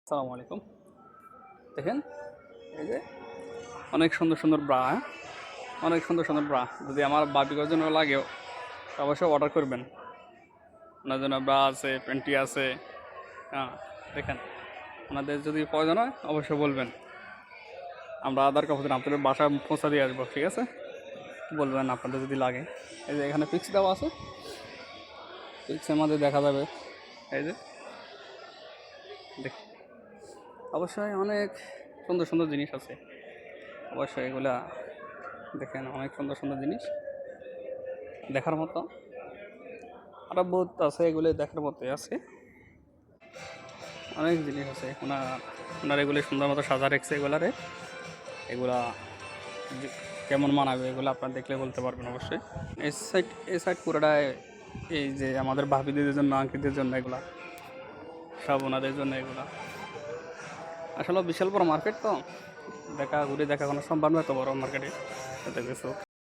আসসালামু আলাইকুম। দেখেন এই যে অনেক সুন্দর সুন্দর ব্রা, হ্যাঁ অনেক সুন্দর সুন্দর ব্রা। যদি আমার বাবিকার জন্য লাগেও তো অবশ্যই অর্ডার করবেন। ওনার জন্য ব্রা আছে, প্যান্টি আছে। হ্যাঁ দেখেন, ওনাদের যদি প্রয়োজন হয় অবশ্যই বলবেন। আমরা আধার কাপড় আপনাদের বাসায় পৌঁছা দিয়ে আসবো, ঠিক আছে? বলবেন আপনাদের যদি লাগে। এই যে এখানে পিক্স দেওয়া আছে, পিক্সের মধ্যে দেখা যাবে। এই যে দেখ, অবশ্যই অনেক সুন্দর সুন্দর জিনিস আছে। অবশ্যই এগুলা দেখেন, অনেক সুন্দর সুন্দর জিনিস দেখার মতো। আরও বহুত আছে, এগুলো দেখার মতোই আছে। অনেক জিনিস আছে ওনার এগুলি সুন্দর মতো সাজা রেখেছে এগুলারে। এগুলা কেমন মানাবে এগুলো আপনার দেখলে বলতে পারবেন অবশ্যই। এই সাইড পুরোটাই এই যে আমাদের ভাবিদের জন্য, আঙ্কিদের জন্য এগুলা সব ওনাদের জন্য এগুলা। আসলে বিশাল বড় মার্কেট তো, ঘুরে দেখা কোনো সম্ভব নয়, তো বড় মার্কেটে এত কিছু।